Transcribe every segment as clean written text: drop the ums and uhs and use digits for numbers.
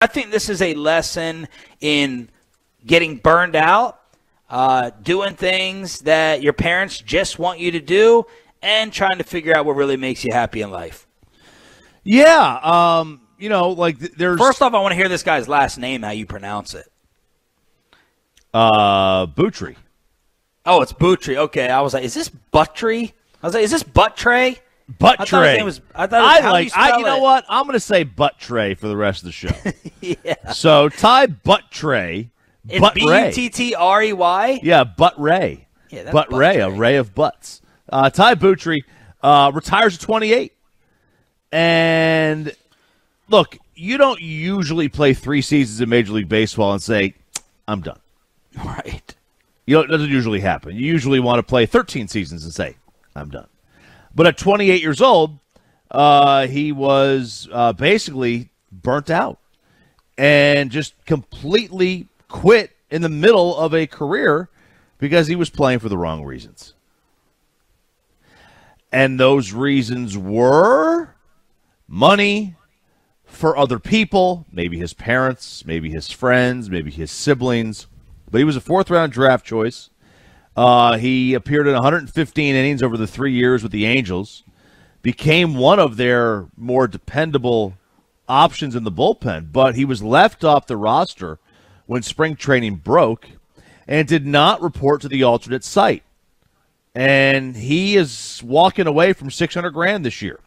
I think this is a lesson in getting burned out, doing things that your parents just want you to do, and trying to figure out what really makes you happy in life. Yeah, there's... First off, I want to hear this guy's last name, how you pronounce it. Buttrey. Oh, it's Buttrey. Okay, I was like, is this Buttrey? I was like, is this Buttrey? Buttrey. I thought his name was. You know what? I'm going to say Buttrey for the rest of the show. Yeah. So Ty Buttrey. It's Buttrey. Yeah, Buttrey. Yeah, that's Buttrey, a ray of butts. Ty Buttrey retires at 28. And look, you don't usually play 3 seasons in Major League Baseball and say, I'm done. Right. It doesn't usually happen. You usually want to play 13 seasons and say, I'm done. But at 28 years old, he was basically burnt out and just completely quit in the middle of a career because he was playing for the wrong reasons. And those reasons were money for other people, maybe his parents, maybe his friends, maybe his siblings. But he was a 4th-round draft choice. He appeared in 115 innings over the 3 years with the Angels, became one of their more dependable options in the bullpen, but he was left off the roster when spring training broke and did not report to the alternate site. And he is walking away from $600,000 this year.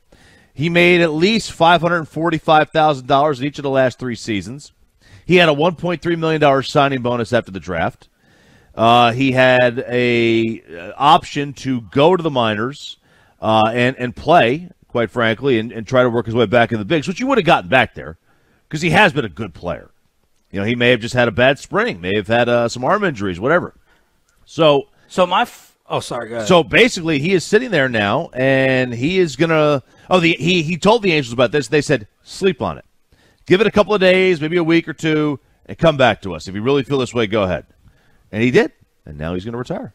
He made at least $545,000 in each of the last 3 seasons. He had a $1.3 million signing bonus after the draft. He had a option to go to the minors and play, quite frankly, and try to work his way back in the bigs, which you would have gotten back there because he has been a good player. You know, he may have just had a bad spring, may have had some arm injuries, whatever. Sorry, go ahead. So basically, he is sitting there now, and he is going to he told the Angels about this. They said, sleep on it. Give it a couple of days, maybe a week or two, and come back to us. If you really feel this way, go ahead. And he did, and now he's going to retire.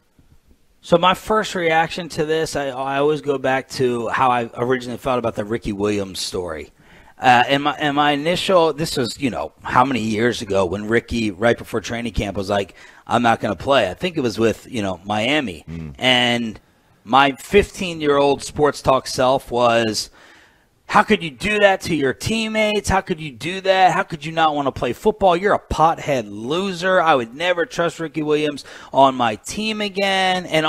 So my first reaction to this, I always go back to how I originally felt about the Ricky Williams story. And my initial, this was, how many years ago when Ricky, right before training camp, was like, I'm not going to play. I think it was with, Miami. And my 15-year-old sports talk self was, how could you do that to your teammates? How could you do that? How could you not want to play football? You're a pothead loser. I would never trust Ricky Williams on my team again. And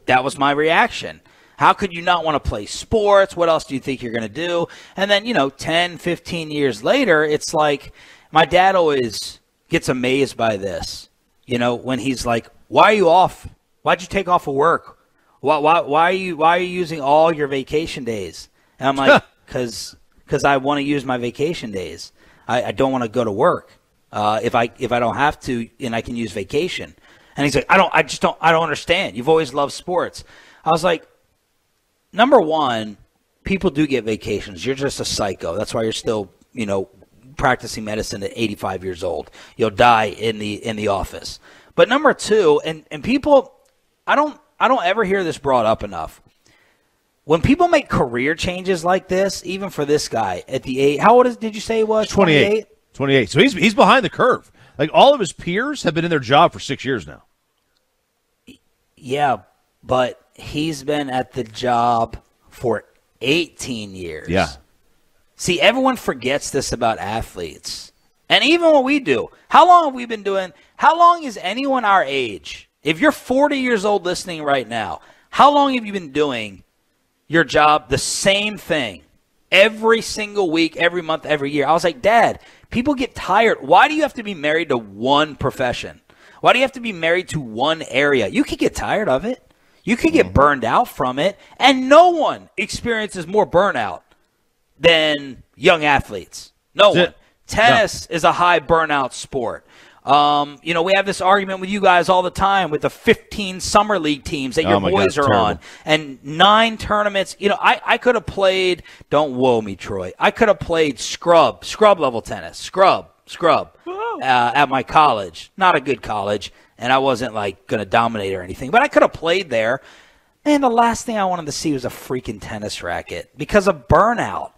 that was my reaction. How could you not want to play sports? What else do you think you're going to do? And then, 10, 15 years later, it's like my dad always gets amazed by this. When he's like, why are you off? Why'd you take off of work? Why are you using all your vacation days? And I'm like, because I want to use my vacation days. I don't want to go to work if I don't have to, and I can use vacation. And he's like, I don't understand. You've always loved sports. I was like, number one, people do get vacations. You're just a psycho. That's why you're still, practicing medicine at 85 years old. You'll die in the office. But number two, and people, I don't ever hear this brought up enough. When people make career changes like this, even for this guy at the age, how old did you say he was? 28. 28. So he's behind the curve. Like all of his peers have been in their job for 6 years now. Yeah, but he's been at the job for 18 years. Yeah. See, everyone forgets this about athletes. And even what we do. How long have we been doing? How long is anyone our age? If you're 40 years old listening right now, how long have you been doing your job, the same thing, every single week, every month, every year? I was like, Dad, people get tired. Why do you have to be married to one profession? Why do you have to be married to one area? You could get tired of it. You could get burned out from it. And no one experiences more burnout than young athletes. No one. Tennis is a high burnout sport. We have this argument with you guys all the time with the 15 summer league teams that your boys are on and 9 tournaments. I could have played, don't whoa me, Troy. I could have played scrub level tennis, scrub at my college. Not a good college, and I wasn't like going to dominate or anything, but I could have played there. And the last thing I wanted to see was a freaking tennis racket because of burnout.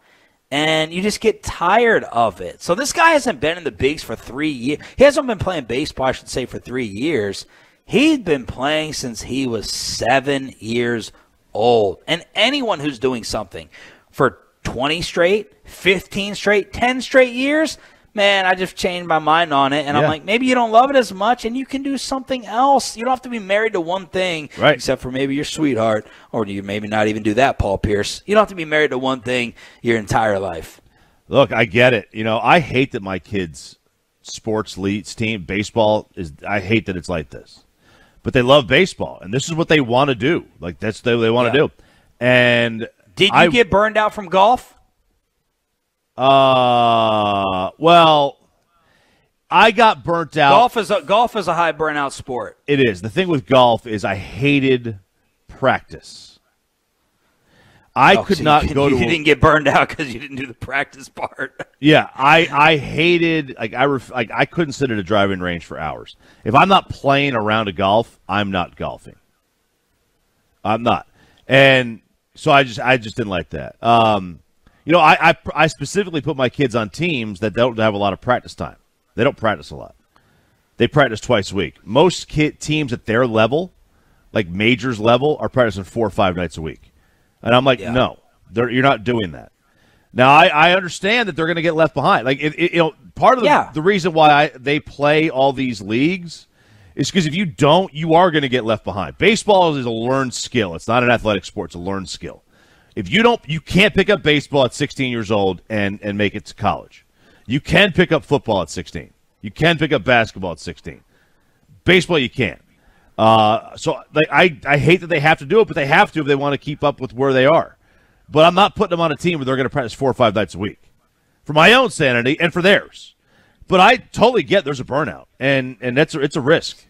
and you just get tired of it. So this guy hasn't been in the bigs for 3 years. He hasn't been playing baseball, I should say, for 3 years. He's been playing since he was 7 years old. And anyone who's doing something for 20 straight, 15 straight, 10 straight years, man, I just changed my mind on it. And I'm like, maybe you don't love it as much and you can do something else. You don't have to be married to one thing, right, except for maybe your sweetheart, or you maybe not even do that, Paul Pierce. You don't have to be married to one thing your entire life. Look, I get it. I hate that my kids' sports leads team, baseball, I hate that it's like this. But they love baseball, and this is what they want to do. Like, that's what they want to do. And did you get burned out from golf? Well, I got burnt out. Golf is a high burnout sport. It is. The thing with golf is I hated practice. I could not go to. You didn't get burned out because you didn't do the practice part. Yeah, I hated I couldn't sit at a driving range for hours. If I'm not playing a round of golf, I'm not golfing. I'm not, and so I just didn't like that. I specifically put my kids on teams that don't have a lot of practice time. They don't practice a lot. They practice twice a week. Most teams at their level, like majors level, are practicing 4 or 5 nights a week. And I'm like, no, you're not doing that. Now, I understand that they're going to get left behind. Like, part of the reason why they play all these leagues is because if you don't, you are going to get left behind. Baseball is a learned skill. It's not an athletic sport. It's a learned skill. If you don't, you can't pick up baseball at 16 years old and make it to college. You can pick up football at 16. You can pick up basketball at 16. Baseball, you can't. So I hate that they have to do it, but they have to if they want to keep up with where they are. But I'm not putting them on a team where they're going to practice 4 or 5 nights a week for my own sanity and for theirs. But I totally get there's a burnout, and it's a risk.